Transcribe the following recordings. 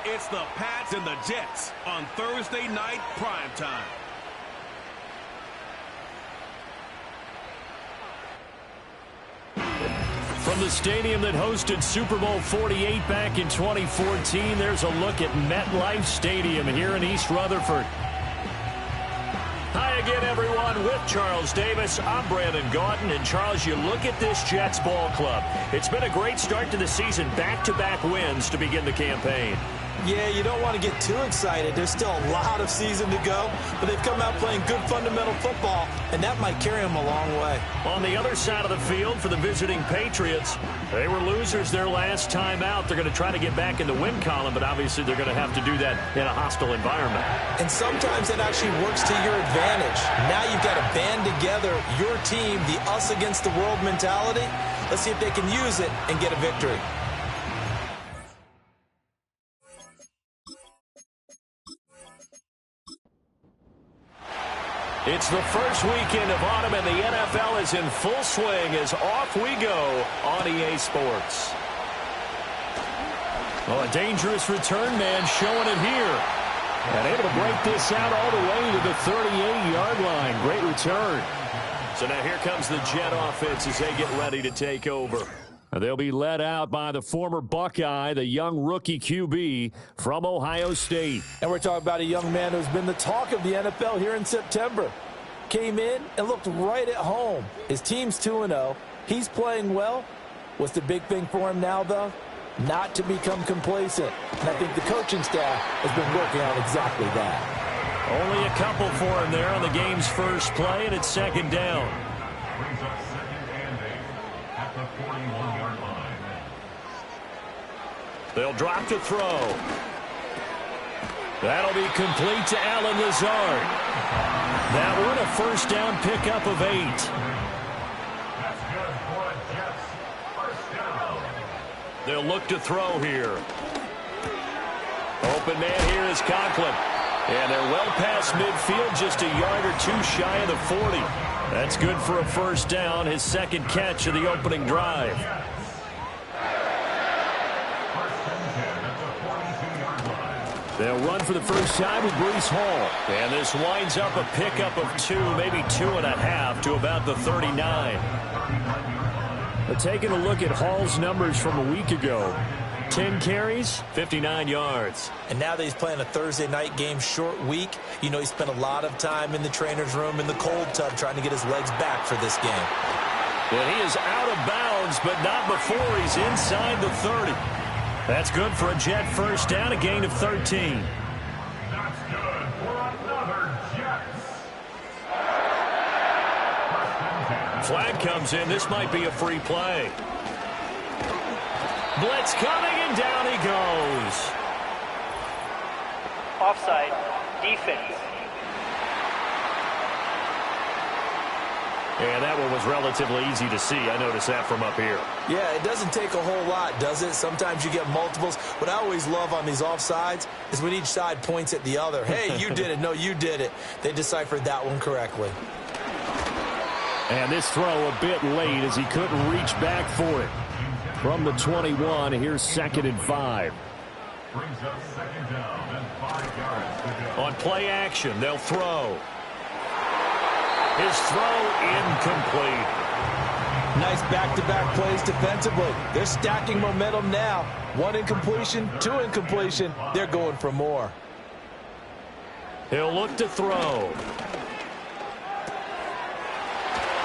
It's the Pats and the Jets on Thursday night primetime. From the stadium that hosted Super Bowl 48 back in 2014, there's a look at MetLife Stadium here in East Rutherford. Hi again, everyone. With Charles Davis, I'm Brandon Gaudin. And, Charles, you look at this Jets ball club. It's been a great start to the season, back-to-back wins to begin the campaign. Yeah, you don't want to get too excited. There's still a lot of season to go, but they've come out playing good fundamental football, and that might carry them a long way. On the other side of the field for the visiting Patriots, they were losers their last time out. They're going to try to get back in the win column, but obviously they're going to have to do that in a hostile environment. And sometimes it actually works to your advantage. Now you've got to band together your team, the us against the world mentality. Let's see if they can use it and get a victory. It's the first weekend of autumn, and the NFL is in full swing as off we go on EA Sports. Well, a dangerous return man showing it here. And able to break this out all the way to the 38-yard line. Great return. So now here comes the Jet offense as they get ready to take over. They'll be led out by the former Buckeye, the young rookie QB from Ohio State. And we're talking about a young man who's been the talk of the NFL here in September. Came in and looked right at home. His team's 2-0. He's playing well. What's the big thing for him now, though? Not to become complacent. And I think the coaching staff has been working on exactly that. Only a couple for him there on the game's first play, and it's second down. They'll drop to throw. That'll be complete to Allen Lazard. That one a first down pickup of 8. They'll look to throw here. Open man here is Conklin. And they're well past midfield, just a yard or two shy of the 40. That's good for a first down, his second catch of the opening drive. They'll run for the first time with Breece Hall. And this winds up a pickup of 2, maybe 2.5 to about the 39. But taking a look at Hall's numbers from a week ago. 10 carries, 59 yards. And now that he's playing a Thursday night game, short week, you know he spent a lot of time in the trainer's room, in the cold tub, trying to get his legs back for this game. And he is out of bounds, but not before he's inside the 30. That's good for a Jet first down, a gain of 13. That's good for another Jets. Flag comes in. This might be a free play. Blitz coming, and down he goes. Offside, defense. And that one was relatively easy to see. I noticed that from up here. Yeah, it doesn't take a whole lot, does it? Sometimes you get multiples. What I always love on these offsides is when each side points at the other. Hey, you did it. No, you did it. They deciphered that one correctly. And this throw a bit late as he couldn't reach back for it. From the 21, here's 2nd and 5. Brings up second down and 5 yards to go. On play action, they'll throw. His throw incomplete. Nice back-to-back plays defensively. They're stacking momentum now. 1 incompletion, 2 incompletion. They're going for more. He'll look to throw.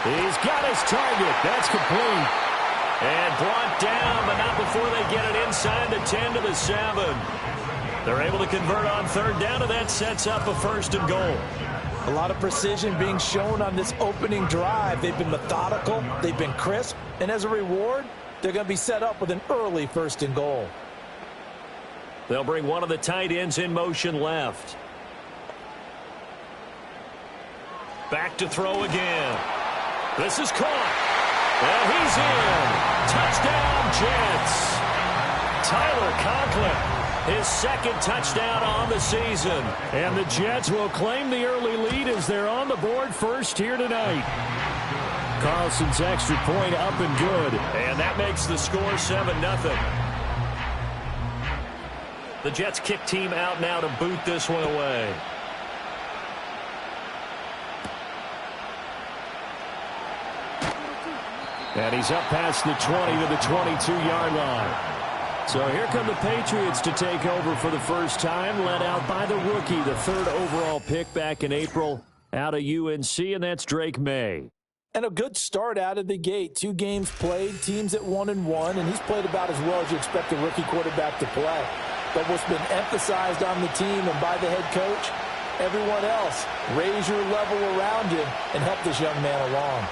He's got his target. That's complete. And brought down, but not before they get it inside the 10 to the 7. They're able to convert on third down, and that sets up a 1st and goal. A lot of precision being shown on this opening drive. They've been methodical. They've been crisp. And as a reward, they're going to be set up with an early 1st and goal. They'll bring one of the tight ends in motion left. Back to throw again. This is caught. And he's in. Touchdown, Jets. Tyler Conklin, his 2nd touchdown on the season. And the Jets will claim the early lead as they're on the board first here tonight. Carlson's extra point up and good. And that makes the score 7-0. The Jets kick team out now to boot this one away. And he's up past the 20 to the 22-yard line. So here come the Patriots to take over for the first time, led out by the rookie, the third overall pick back in April out of UNC, and that's Drake May. And a good start out of the gate. 2 games played, teams at 1-1, and he's played about as well as you expect a rookie quarterback to play. But what's been emphasized on the team and by the head coach, everyone else, raise your level around him and help this young man along.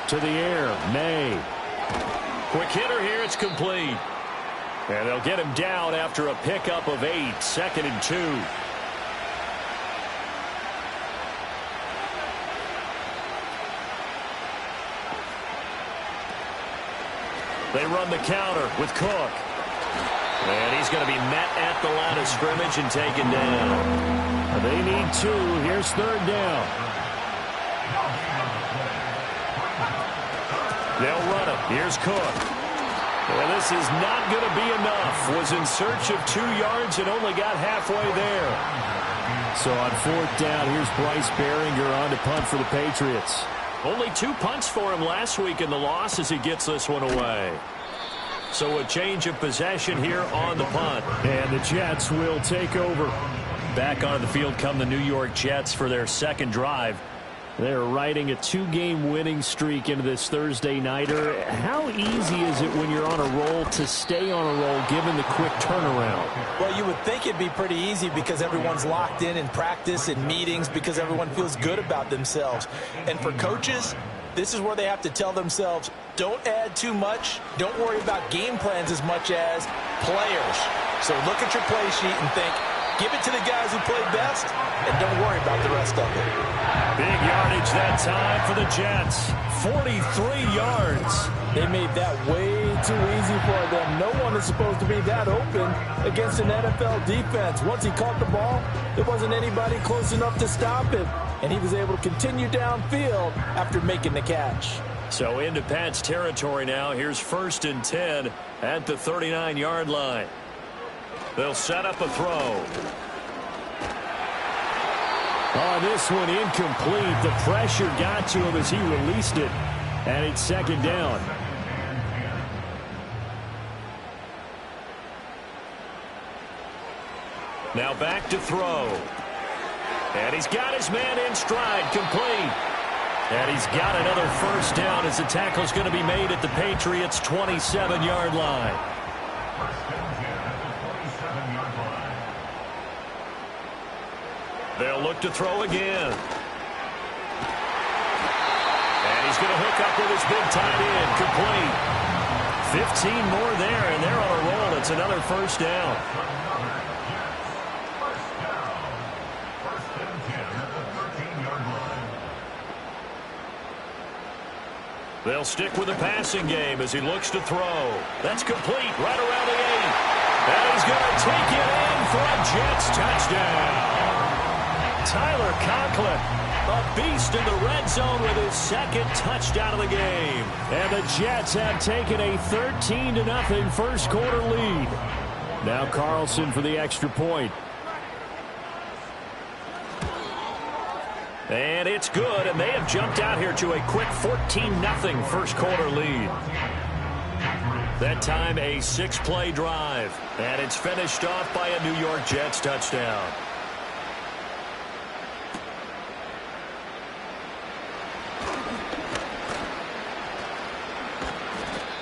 To the air, May. Quick hitter here, it's complete. And they'll get him down after a pickup of 8, 2nd and 2. They run the counter with Cook. And he's going to be met at the line of scrimmage and taken down. They need 2. Here's 3rd down. They'll run it. Here's Cook. Well, this is not going to be enough. Was in search of 2 yards and only got halfway there. So on 4th down, here's Bryce Behringer on to punt for the Patriots. Only 2 punts for him last week in the loss as he gets this one away. So a change of possession here on the punt. And the Jets will take over. Back onto the field come the New York Jets for their second drive. They're riding a 2-game winning streak into this Thursday nighter. How easy is it when you're on a roll to stay on a roll given the quick turnaround? Well, you would think it'd be pretty easy because everyone's locked in practice and meetings because everyone feels good about themselves. And for coaches, this is where they have to tell themselves, don't add too much. Don't worry about game plans as much as players. So look at your play sheet and think, give it to the guys who play best, and don't worry about the rest of it. Big yardage that time for the Jets. 43 yards. They made that way too easy for them. No one is supposed to be that open against an NFL defense. Once he caught the ball, there wasn't anybody close enough to stop him, and he was able to continue downfield after making the catch. So into Pat's territory now. Here's 1st and 10 at the 39-yard line. They'll set up a throw. Oh, this one incomplete. The pressure got to him as he released it. And it's 2nd down. Now back to throw. And he's got his man in stride, complete. And he's got another 1st down as the tackle's going to be made at the Patriots' 27-yard line. They'll look to throw again. And he's going to hook up with his big tight end, complete. 15 more there, and they're on a roll. It's another 1st down. They'll stick with the passing game as he looks to throw. That's complete right around the 8. And he's going to take it in for a Jets touchdown. Tyler Conklin, a beast in the red zone with his 2nd touchdown of the game. And the Jets have taken a 13-0 first quarter lead. Now Carlson for the extra point. And it's good, and they have jumped out here to a quick 14-0 first quarter lead. That time a 6-play drive, and it's finished off by a New York Jets touchdown.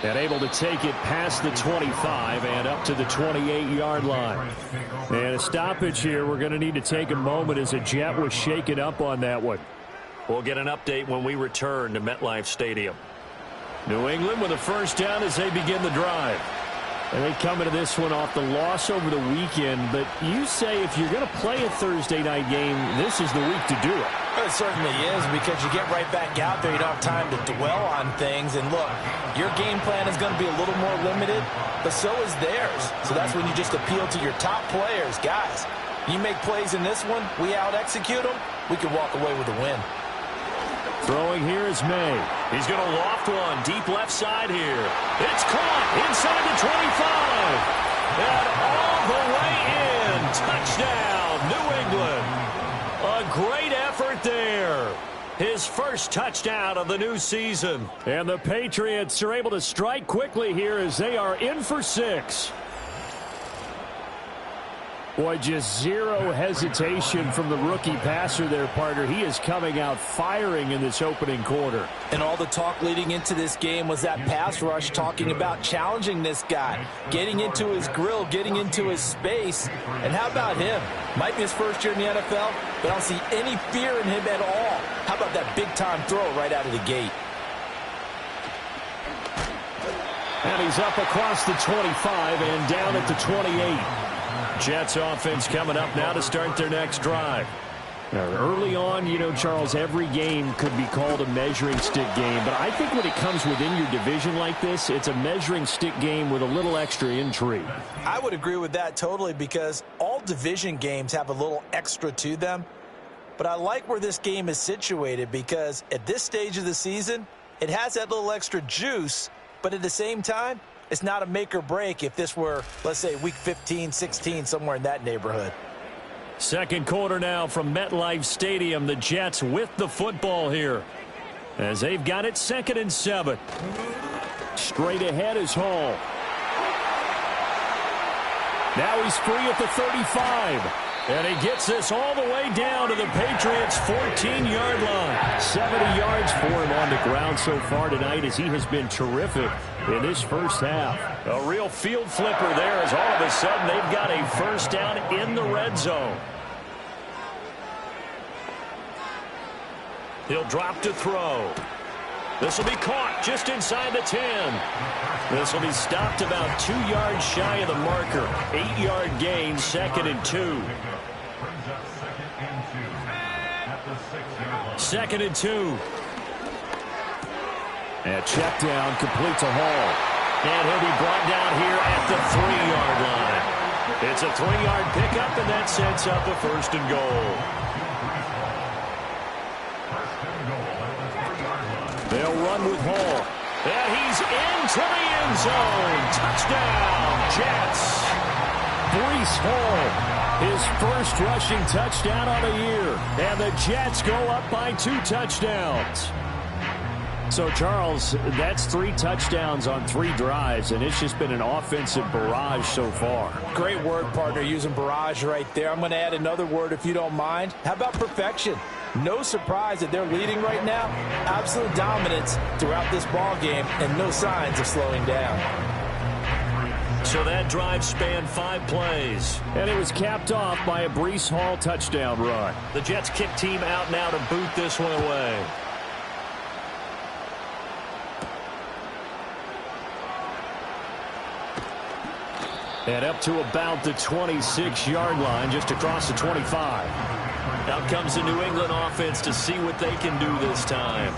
And able to take it past the 25 and up to the 28-yard line. And a stoppage here. We're going to need to take a moment as a Jet was shaken up on that one. We'll get an update when we return to MetLife Stadium. New England with a 1st down as they begin the drive. And they come into this one off the loss over the weekend. But you say if you're going to play a Thursday night game, this is the week to do it. It certainly is, because you get right back out there. You don't have time to dwell on things. And look, your game plan is going to be a little more limited, but so is theirs. So that's when you just appeal to your top players. Guys, you make plays in this one, we out-execute them, we can walk away with a win. Throwing here is May. He's going to loft one deep left side here. It's caught inside start there. His first touchdown of the new season. And the Patriots are able to strike quickly here as they are in for 6. Boy, just zero hesitation from the rookie passer there, partner. He is coming out firing in this opening quarter. And all the talk leading into this game was that pass rush talking about challenging this guy, getting into his grill, getting into his space. And how about him? Might be his first year in the NFL, but I don't see any fear in him at all. How about that big-time throw right out of the gate? And he's up across the 25 and down at the 28. Jets offense coming up now to start their next drive. Now, early on, you know, Charles, every game could be called a measuring stick game. But I think when it comes within your division like this, it's a measuring stick game with a little extra intrigue. I would agree with that totally because all division games have a little extra to them. But I like where this game is situated because at this stage of the season, it has that little extra juice. But at the same time, it's not a make or break if this were, let's say, week 15, 16, somewhere in that neighborhood. Second quarter now from MetLife Stadium. The Jets with the football here as they've got it 2nd and 7. Straight ahead is Hall. Now he's free at the 35. And he gets this all the way down to the Patriots' 14-yard line. 70 yards for him on the ground so far tonight as he has been terrific in this first half. A real field flipper there as all of a sudden they've got a first down in the red zone. He'll drop to throw. This will be caught just inside the 10. This will be stopped about 2 yards shy of the marker. 8-yard gain, 2nd and 2. 2nd and 2. And check down, complete to Hall. And he'll be brought down here at the 3-yard line. It's a 3-yard pickup, and that sets up a 1st and goal. They'll run with Hall. And he's into the end zone. Touchdown, Jets. Breece Hall, his first rushing touchdown on the year. And the Jets go up by 2 touchdowns. So, Charles, that's 3 touchdowns on 3 drives, and it's just been an offensive barrage so far. Great word, partner, using barrage right there. I'm going to add another word if you don't mind. How about perfection? No surprise that they're leading right now. Absolute dominance throughout this ball game and no signs of slowing down. So that drive spanned 5 plays. And it was capped off by a Breece Hall touchdown run. The Jets kick team out now to boot this one away. And up to about the 26-yard line, just across the 25. Out comes the New England offense to see what they can do this time.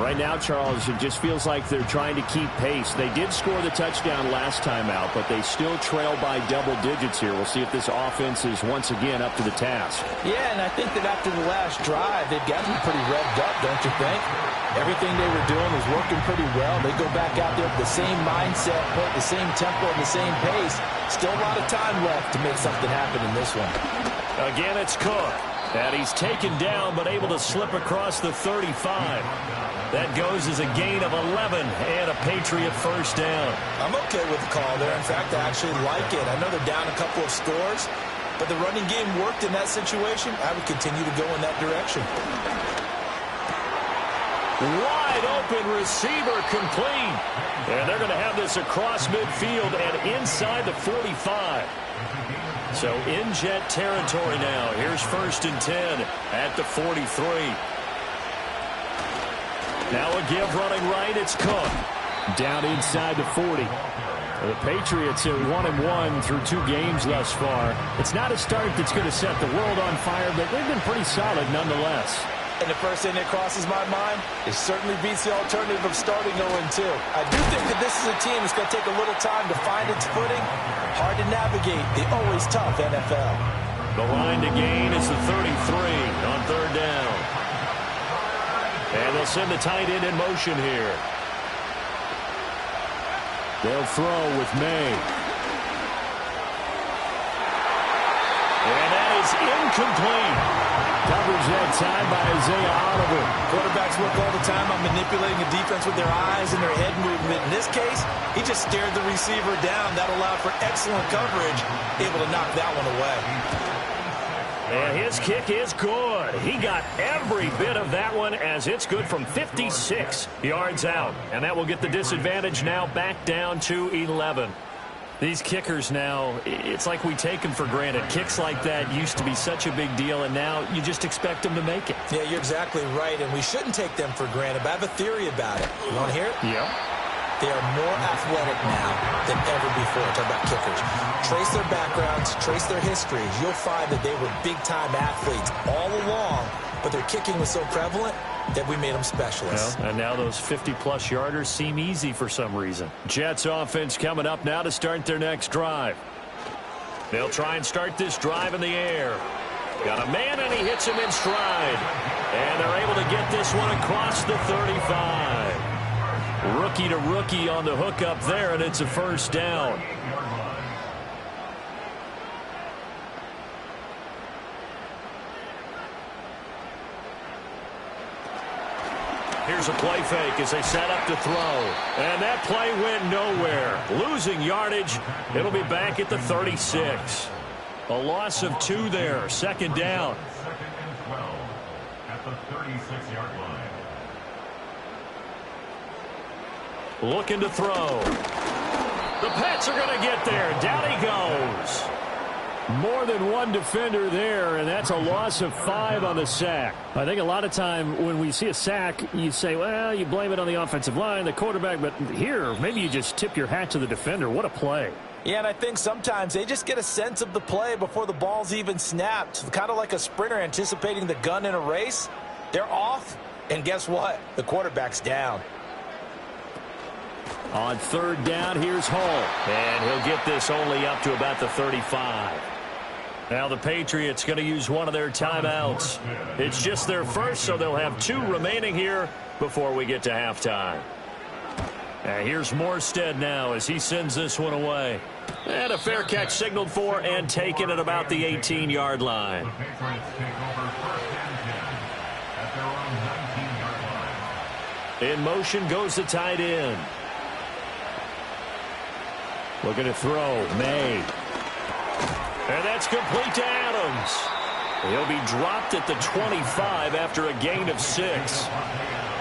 Right now, Charles, it just feels like they're trying to keep pace. They did score the touchdown last time out, but they still trail by double digits here. We'll see if this offense is once again up to the task. Yeah, and I think that after the last drive, they've got to be pretty revved up, don't you think? Everything they were doing was working pretty well. They go back out there with the same mindset, the same tempo, and the same pace. Still a lot of time left to make something happen in this one. Again, it's Cook. And he's taken down, but able to slip across the 35. That goes as a gain of 11 and a Patriot first down. I'm okay with the call there. In fact, I actually like it. I know they're down a couple of scores, but the running game worked in that situation. I would continue to go in that direction. Wide open receiver complete. And they're going to have this across midfield and inside the 45. So in Jet territory now. Here's 1st and 10 at the 43. Now a give running right. It's Cook. Down inside the 40. The Patriots are 1-1 through 2 games thus far. It's not a start that's going to set the world on fire, but they've been pretty solid nonetheless. And the first thing that crosses my mind, it certainly beats the alternative of starting 0-2. I do think that this is a team that's going to take a little time to find its footing. Hard to navigate the always tough NFL. The line to gain is the 33 on 3rd down. And they'll send the tight end in motion here. They'll throw with May. And that is incomplete. Coverage that time by Isaiah Oliver. Quarterbacks work all the time on manipulating the defense with their eyes and their head movement. In this case, he just stared the receiver down. That allowed for excellent coverage, able to knock that one away. And his kick is good. He got every bit of that one as it's good from 56 yards out. And that will get the disadvantage now back down to 11. These kickers now, it's like we take them for granted. Kicks like that used to be such a big deal, and now you just expect them to make it. Yeah, you're exactly right, and we shouldn't take them for granted. But I have a theory about it. You want to hear it? Yeah. They are more athletic now than ever before. Talk about kickers. Trace their backgrounds, trace their histories. You'll find that they were big-time athletes all along, but their kicking was so prevalent that we made them specialists. Well, and now those 50-plus yarders seem easy for some reason. Jets offense coming up now to start their next drive. They'll try and start this drive in the air. Got a man, and he hits him in stride. And they're able to get this one across the 35. Rookie to rookie on the hook up there, and it's a first down. Here's a play fake as they set up to throw. And that play went nowhere. Losing yardage. It'll be back at the 36. A loss of 2 there. Second down. Second and 12 at the 36-yard line. Looking to throw. The Pats are going to get there. Down he goes. More than one defender there, and that's a loss of 5 on the sack. I think a lot of time when we see a sack, you say, well, you blame it on the offensive line, the quarterback, but here, maybe you just tip your hat to the defender. What a play. Yeah, and I think sometimes they just get a sense of the play before the ball's even snapped. Kind of like a sprinter anticipating the gun in a race. They're off, and guess what? The quarterback's down. On third down, here's Hall. And he'll get this only up to about the 35. Now the Patriots going to use one of their timeouts. It's just their first, so they'll have 2 remaining here before we get to halftime. And here's Morstead now as he sends this one away. And a fair catch signaled for and taken at about the 18-yard line. The Patriots take over first and 10 at their own 19-yard line. In motion goes the tight end. Looking to throw. May. And that's complete to Adams. He'll be dropped at the 25 after a gain of 6.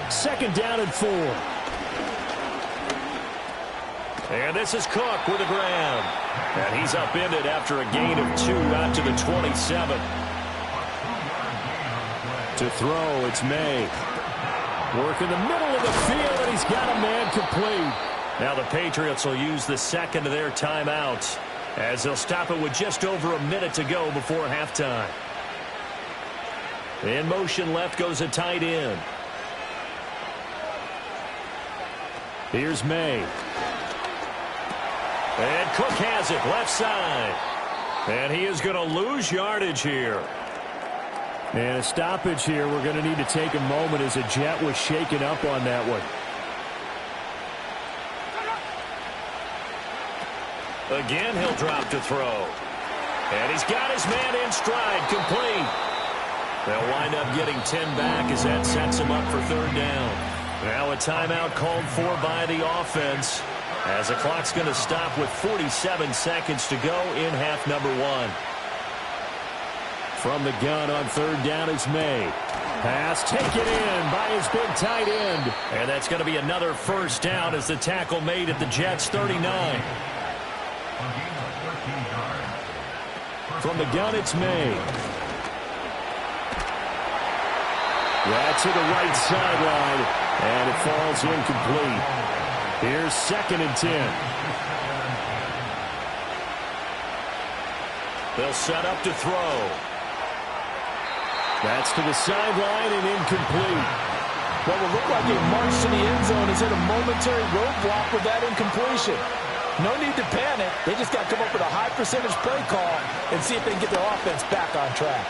Second down and 4. And this is Cook with a grab. And he's upended after a gain of 2 out to the 27. To throw, it's May. Work in the middle of the field, and he's got a man complete. Now the Patriots will use the second of their timeouts as they'll stop it with just over a minute to go before halftime. In motion left goes a tight end. Here's May. And Cook has it left side. And he is going to lose yardage here. And a stoppage here. We're going to need to take a moment as a Jet was shaken up on that one. Again, he'll drop to throw. And he's got his man in stride, complete. They'll wind up getting 10 back as that sets him up for third down. Now a timeout called for by the offense as the clock's going to stop with 47 seconds to go in half number 1. From the gun on third down is May. Pass taken in by his big tight end. And that's going to be another first down as the tackle made at the Jets' 39. From the gun, it's May. That's to the right sideline, and it falls incomplete. Here's second and 10. They'll set up to throw. That's to the sideline and incomplete. What will look like a march to the end zone is hit a momentary roadblock with that incompletion. No need to panic. They just got to come up with a high percentage play call and see if they can get their offense back on track.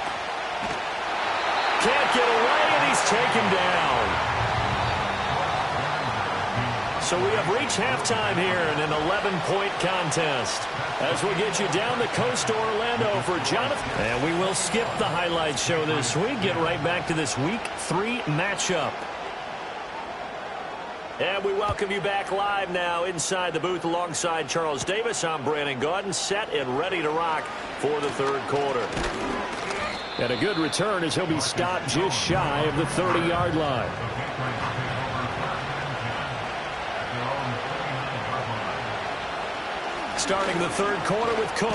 Can't get away, and he's taken down. So we have reached halftime here in an 11-point contest. As we get you down the coast to Orlando for Jonathan. And we will skip the highlight show this week. Get right back to this Week 3 matchup. And we welcome you back live now inside the booth alongside Charles Davis. I'm Brandon Gaudin, set and ready to rock for the third quarter. And a good return as he'll be stopped just shy of the 30-yard line. Starting the third quarter with Cook.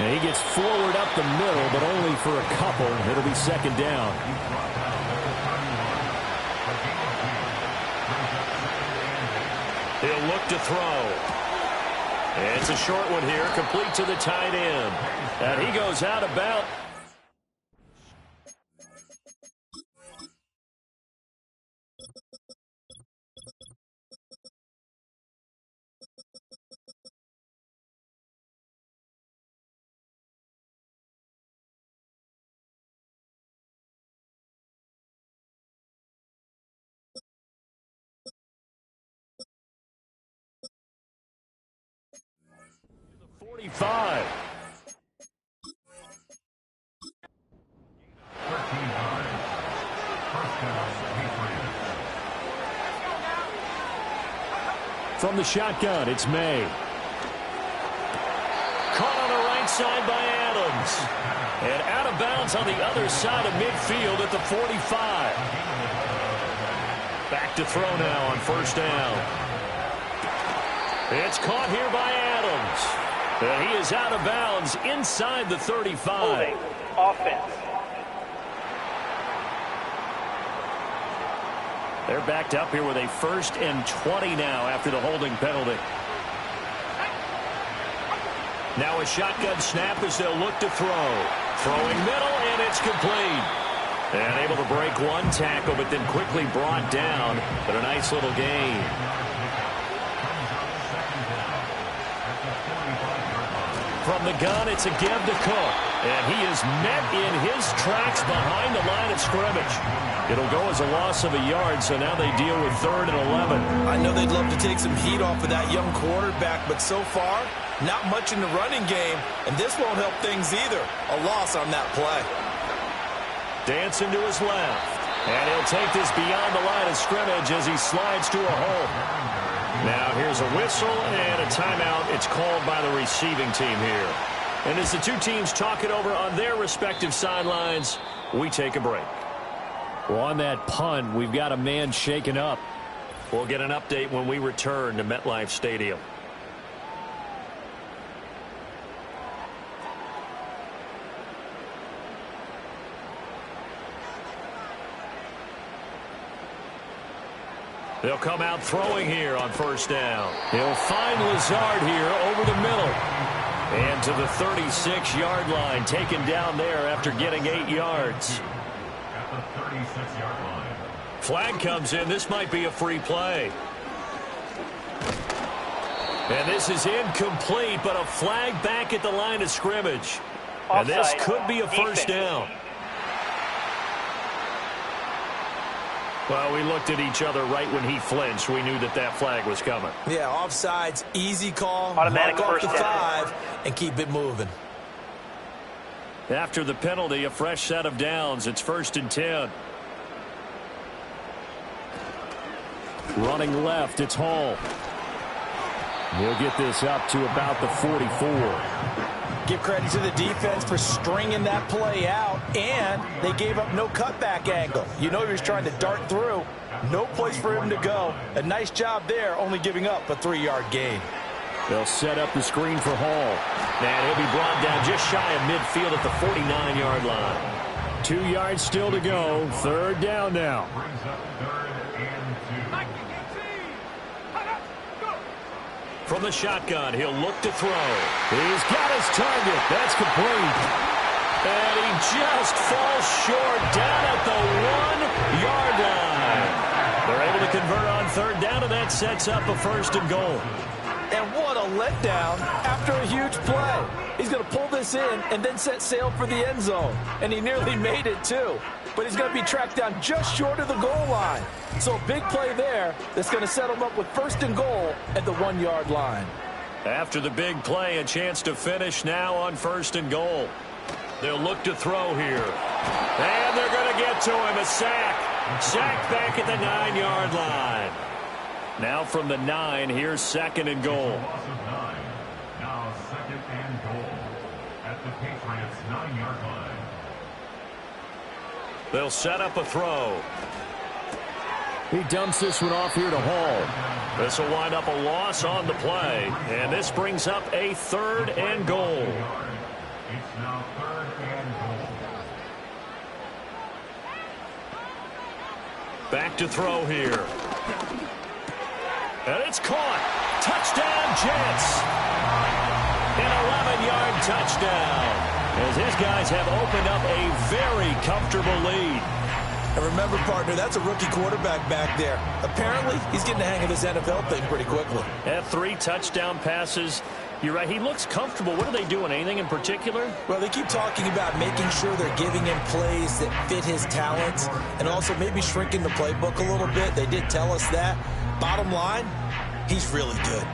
And he gets forward up the middle, but only for a couple. It'll be second down. He'll look to throw. It's a short one here, complete to the tight end. And he goes out of bounds. From the shotgun, it's May. Caught on the right side by Adams. And out of bounds on the other side of midfield at the 45. Back to throw now on first down. It's caught here by Adams. And he is out of bounds inside the 35. Holding offense. They're backed up here with a 1st and 20 now after the holding penalty. Now a shotgun snap as they'll look to throw. Throwing middle, and it's complete. And able to break one tackle, but then quickly brought down. But a nice little gain. From the gun, it's a give to Cook. And he is met in his tracks behind the line of scrimmage. It'll go as a loss of a yard, so now they deal with 3rd and 11. I know they'd love to take some heat off of that young quarterback, but so far, not much in the running game, and this won't help things either. A loss on that play. Dancing to his left. And he'll take this beyond the line of scrimmage as he slides to a hole. Now here's a whistle and a timeout. It's called by the receiving team here. And as the two teams talk it over on their respective sidelines, we take a break. Well, on that punt, we've got a man shaken up. We'll get an update when we return to MetLife Stadium. They'll come out throwing here on first down. He'll find Lazard here over the middle. And to the 36-yard line, taken down there after getting 8 yards. At the 36-yard line. Flag comes in. This might be a free play. And this is incomplete, but a flag back at the line of scrimmage. And this could be a first down. Well, we looked at each other right when he flinched. We knew that that flag was coming. Yeah, offsides, easy call. Automatic mark off first the down. 5 and keep it moving. After the penalty, a fresh set of downs. It's 1st and 10. Running left, it's Hall. He'll get this up to about the 44. Give credit to the defense for stringing that play out, and they gave up no cutback angle. You know he was trying to dart through. No place for him to go. A nice job there, only giving up a 3-yard gain. They'll set up the screen for Hall. And he'll be brought down just shy of midfield at the 49-yard line. 2 yards still to go. 3rd down now. Brings up 3rd and 2. From the shotgun, he'll look to throw. He's got his target. That's complete. And he just falls short down at the 1-yard line. They're able to convert on 3rd down, and that sets up a 1st and goal. And what a letdown after a huge play. He's going to pull this in and then set sail for the end zone. And he nearly made it, too. but he's going to be tracked down just short of the goal line. So a big play there that's going to set him up with 1st and goal at the 1-yard line. After the big play, a chance to finish now on 1st and goal. They'll look to throw here. And they're going to get to him. A sack. Sacked back at the 9-yard line. Now from the 9, here's 2nd and goal. Loss of 9. Now 2nd and goal at the Patriots' 9-yard line. They'll set up a throw. He dumps this one off here to Hall. This will wind up a loss on the play. And this brings up a 3rd and goal. It's now 3rd and goal. Back to throw here. And it's caught. Touchdown, Jets. An 11-yard touchdown. As his guys have opened up a very comfortable lead. And remember, partner, that's a rookie quarterback back there. Apparently, he's getting the hang of this NFL thing pretty quickly. At 3 touchdown passes. You're right, he looks comfortable. What are they doing? Anything in particular? Well, they keep talking about making sure they're giving him plays that fit his talents and also maybe shrinking the playbook a little bit. They did tell us that. Bottom line, he's really good.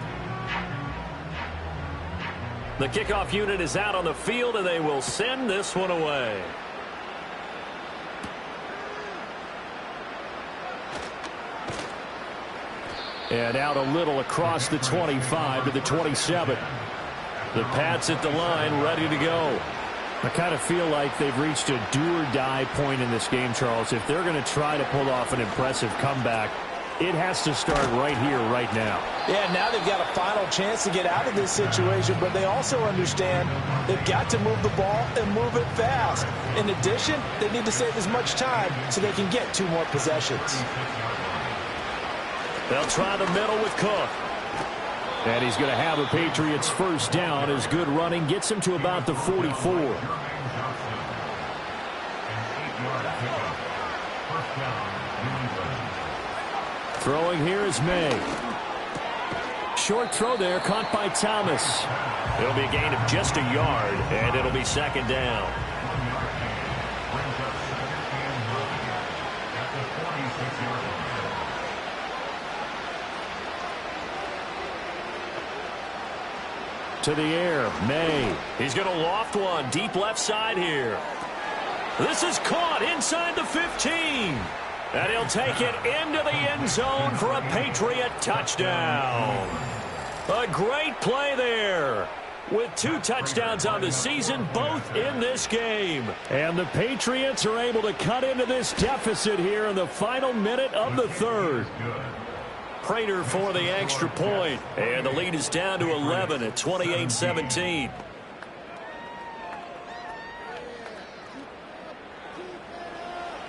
The kickoff unit is out on the field, and they will send this one away. And out a little across the 25 to the 27. The Pats at the line, ready to go. I kind of feel like they've reached a do-or-die point in this game, Charles. If they're going to try to pull off an impressive comeback, it has to start right here, right now. Yeah, now they've got a final chance to get out of this situation, but they also understand they've got to move the ball and move it fast. In addition, they need to save as much time so they can get 2 more possessions. They'll try the middle with Cook. And he's going to have a Patriots 1st down. His good running gets him to about the 44. Throwing here is May. Short throw there, caught by Thomas. It'll be a gain of just a yard, and it'll be 2nd down. To the air, May. He's going to loft one deep left side here. This is caught inside the 15. And he'll take it into the end zone for a Patriot touchdown. A great play there. With 2 touchdowns on the season, both in this game. And the Patriots are able to cut into this deficit here in the final minute of the 3rd. Prater for the extra point. And the lead is down to 11 at 28-17.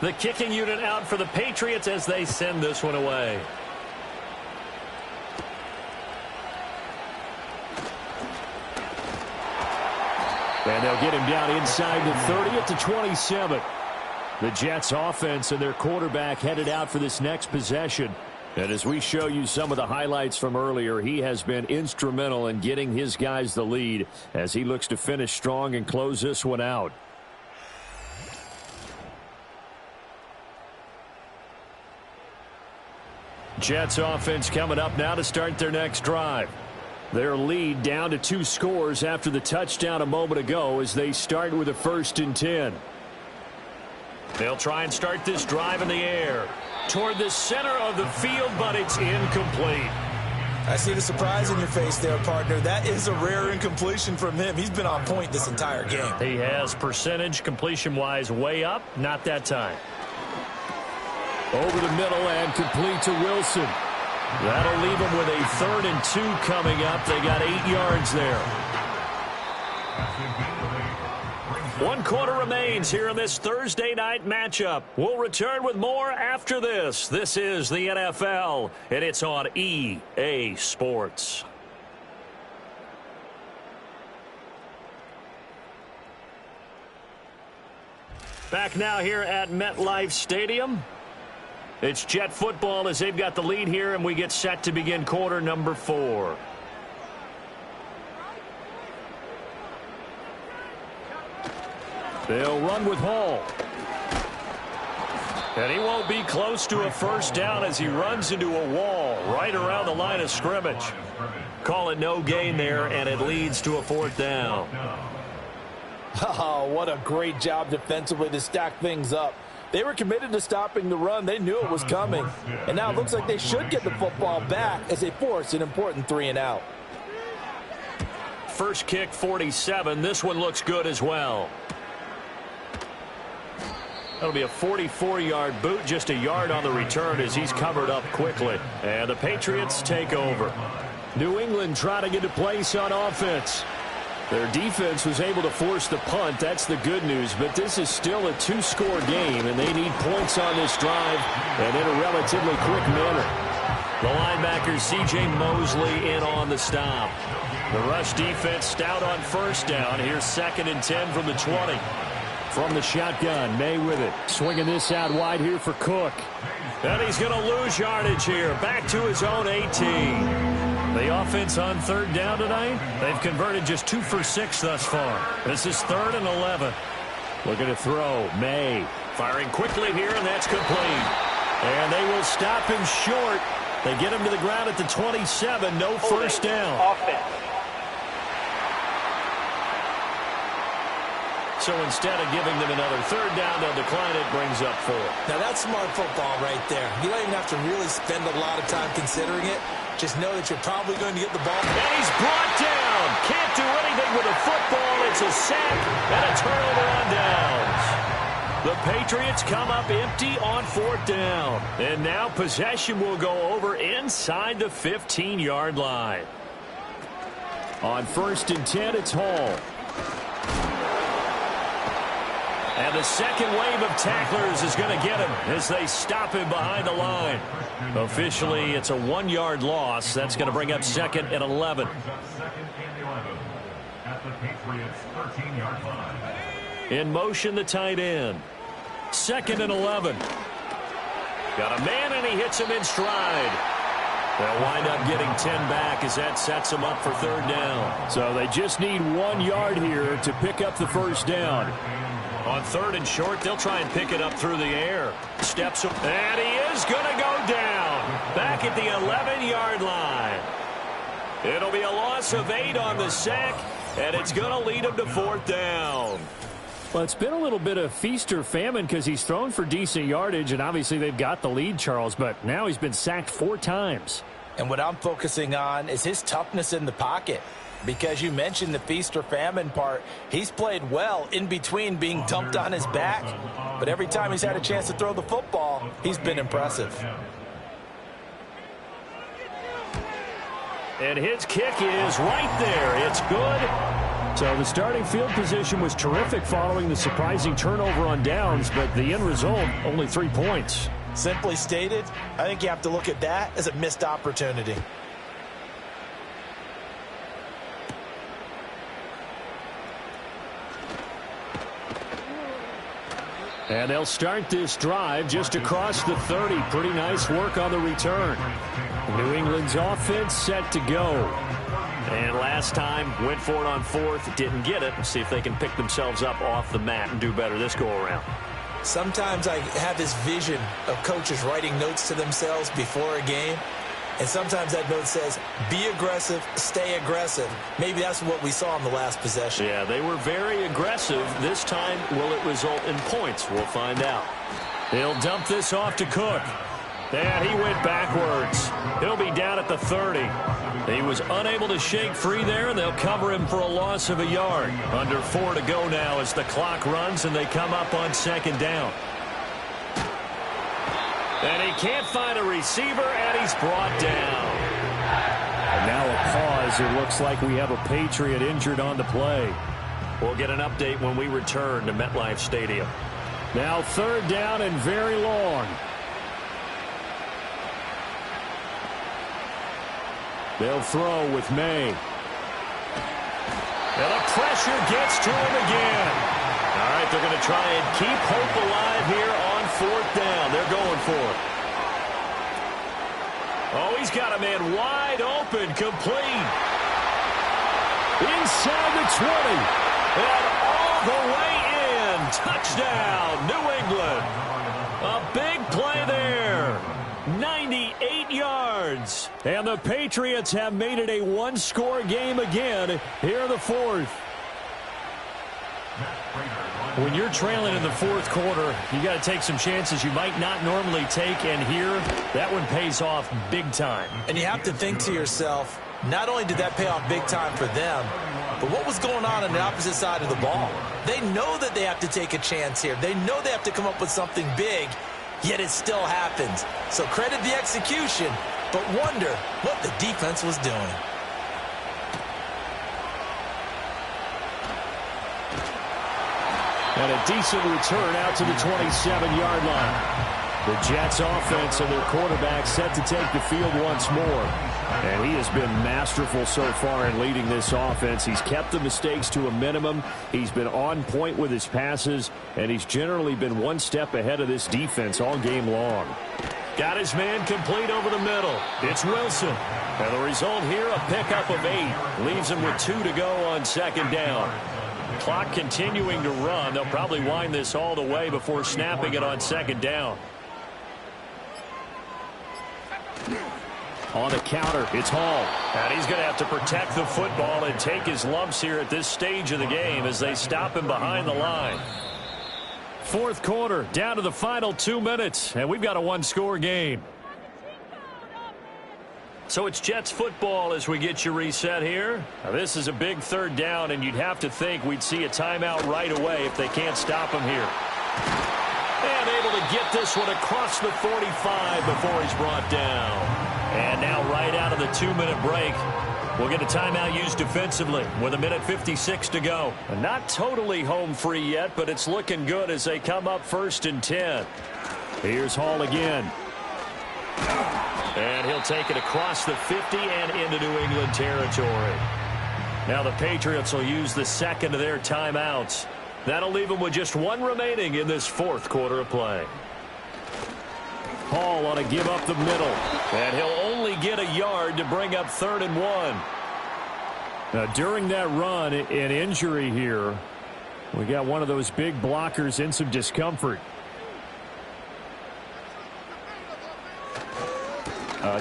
The kicking unit out for the Patriots as they send this one away. And they'll get him down inside the 30 at the 27. The Jets offense and their quarterback headed out for this next possession. And as we show you some of the highlights from earlier, he has been instrumental in getting his guys the lead as he looks to finish strong and close this one out. Jets offense coming up now to start their next drive. Their lead down to 2 scores after the touchdown a moment ago as they start with a 1st and 10. They'll try and start this drive in the air toward the center of the field, but it's incomplete. I see the surprise in your face there, partner. That is a rare incompletion from him. He's been on point this entire game. He has percentage completion-wise way up, not that time. Over the middle and complete to Wilson. That'll leave them with a 3rd and 2 coming up. They got 8 yards there. 1 quarter remains here in this Thursday night matchup. We'll return with more after this. This is the NFL, and it's on EA Sports. Back now here at MetLife Stadium. It's Jet football as they've got the lead here, and we get set to begin quarter number 4. They'll run with Hall. And he won't be close to a first down as he runs into a wall right around the line of scrimmage. Call it no gain there, and it leads to a fourth down. Oh, what a great job defensively to stack things up. They were committed to stopping the run. They knew it was coming. And now it looks like they should get the football back as they force an important 3-and-out. First kick, 47. This one looks good as well. That'll be a 44-yard boot, just a yard on the return as he's covered up quickly. And the Patriots take over. New England trying to get a place on offense. Their defense was able to force the punt. That's the good news. But this is still a 2-score game, and they need points on this drive and in a relatively quick manner. The linebacker, C.J. Mosley, in on the stop. The rush defense stout on first down. Here's 2nd and 10 from the 20. From the shotgun, May with it. Swinging this out wide here for Cook. And he's going to lose yardage here. Back to his own 18. The offense on 3rd down tonight, they've converted just 2 for 6 thus far. This is 3rd and 11. Looking to throw, May. Firing quickly here, and that's complete. And they will stop him short. They get him to the ground at the 27. No first down. Offense. So instead of giving them another 3rd down, they'll decline it, brings up 4. Now that's smart football right there. You don't even have to really spend a lot of time considering it. Just know that you're probably going to get the ball. And he's brought down. Can't do anything with a football. It's a sack and a turnover on downs. The Patriots come up empty on 4th down. And now possession will go over inside the 15-yard line. On 1st and 10, it's Hall. And the second wave of tacklers is going to get him as they stop him behind the line. Officially, it's a 1-yard loss. That's going to bring up 2nd and 11. In motion, the tight end. 2nd and 11. Got a man, and he hits him in stride. They'll wind up getting 10 back as that sets them up for 3rd down. So they just need 1 yard here to pick up the first down. On 3rd and short, they'll try and pick it up through the air. Steps up, and he is going to go down. Back at the 11-yard line. It'll be a loss of 8 on the sack, and it's going to lead him to 4th down. Well, it's been a little bit of feast or famine because he's thrown for decent yardage, and obviously they've got the lead, Charles, but now he's been sacked 4 times. And what I'm focusing on is his toughness in the pocket. Because you mentioned the feast or famine part, he's played well in between being dumped on his back. But every time he's had a chance to throw the football, he's been impressive. And his kick is right there. It's good. So the starting field position was terrific following the surprising turnover on downs, but the end result, only 3 points. Simply stated, I think you have to look at that as a missed opportunity. And they'll start this drive just across the 30. Pretty nice work on the return. New England's offense set to go. And last time, went for it on 4th, didn't get it. See if they can pick themselves up off the mat and do better this go-around. Sometimes I have this vision of coaches writing notes to themselves before a game. And sometimes that note says, be aggressive, stay aggressive. Maybe that's what we saw in the last possession. Yeah, they were very aggressive. This time, will it result in points? We'll find out. He'll dump this off to Cook. And he went backwards. He'll be down at the 30. He was unable to shake free there, and they'll cover him for a loss of a yard. Under 4 to go now as the clock runs, and they come up on 2nd down. And he can't find a receiver, and he's brought down. And now a pause. It looks like we have a Patriot injured on the play. We'll get an update when we return to MetLife Stadium. Now 3rd down and very long. They'll throw with May. And the pressure gets to him again. All right, they're going to try and keep hope alive here on 4th down. They're going for it. Oh, he's got a man wide open, complete. Inside the 20. And all the way in. Touchdown, New England. A big play there. 98 yards. And the Patriots have made it a one-score game again here in the fourth. When you're trailing in the fourth quarter, you got to take some chances you might not normally take, and here, that one pays off big time. And you have to think to yourself, not only did that pay off big time for them, but what was going on the opposite side of the ball? They know that they have to take a chance here. They know they have to come up with something big, yet it still happens. So credit the execution, but wonder what the defense was doing. And a decent return out to the 27-yard line. The Jets offense and their quarterback set to take the field once more. And he has been masterful so far in leading this offense. He's kept the mistakes to a minimum. He's been on point with his passes. And he's generally been one step ahead of this defense all game long. Got his man complete over the middle. It's Wilson. And the result here, a pickup of 8. Leaves him with 2 to go on second down. Clock continuing to run. They'll probably wind this all the way before snapping it on second down. On the counter, it's Hall. And he's going to have to protect the football and take his lumps here at this stage of the game as they stop him behind the line. Fourth quarter, down to the final 2 minutes, and we've got a one-score game. So it's Jets football as we get you reset here. Now this is a big third down, and you'd have to think we'd see a timeout right away if they can't stop him here. And able to get this one across the 45 before he's brought down. And now right out of the 2-minute break, we'll get a timeout used defensively with 1:56 to go. And not totally home free yet, but it's looking good as they come up 1st and 10. Here's Hall again. And he'll take it across the 50 and into New England territory. Now the Patriots will use the second of their timeouts. That'll leave them with just 1 remaining in this fourth quarter of play. Hall on a give up the middle. And he'll only get a yard to bring up 3rd and 1. Now during that run, an injury here. We got one of those big blockers in some discomfort.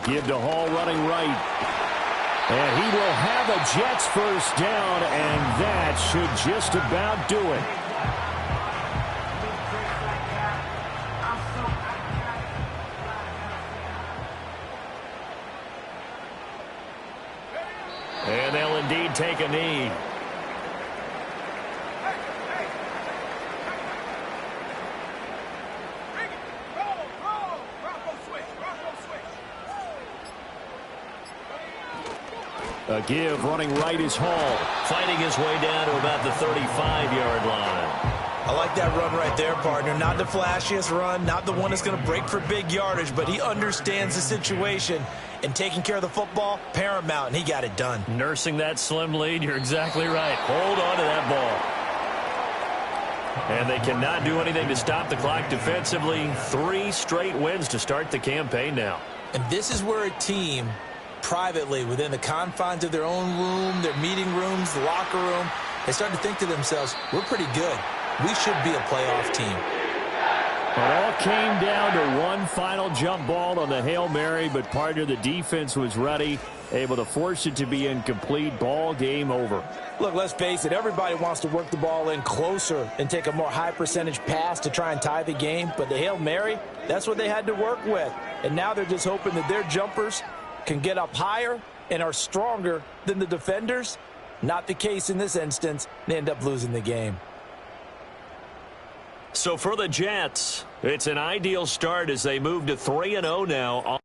Give to Hall running right. And he will have a Jets first down, and that should just about do it. And they'll indeed take a knee. A give running right is Hall. Fighting his way down to about the 35-yard line. I like that run right there, partner. Not the flashiest run, not the one that's going to break for big yardage, but he understands the situation, and taking care of the football, paramount, and he got it done. Nursing that slim lead, you're exactly right. Hold on to that ball. And they cannot do anything to stop the clock defensively. 3 straight wins to start the campaign now. And this is where a team, privately, within the confines of their own room, their meeting rooms, the locker room, they start to think to themselves, we're pretty good. We should be a playoff team. It all came down to one final jump ball on the Hail Mary, but partner, the defense was ready, able to force it to be incomplete. Ball game over. Look, let's face it, everybody wants to work the ball in closer and take a more high percentage pass to try and tie the game, but the Hail Mary, that's what they had to work with. And now they're just hoping that their jumpers can get up higher and are stronger than the defenders. Not the case in this instance. They end up losing the game. So for the Jets, it's an ideal start as they move to 3-0 now.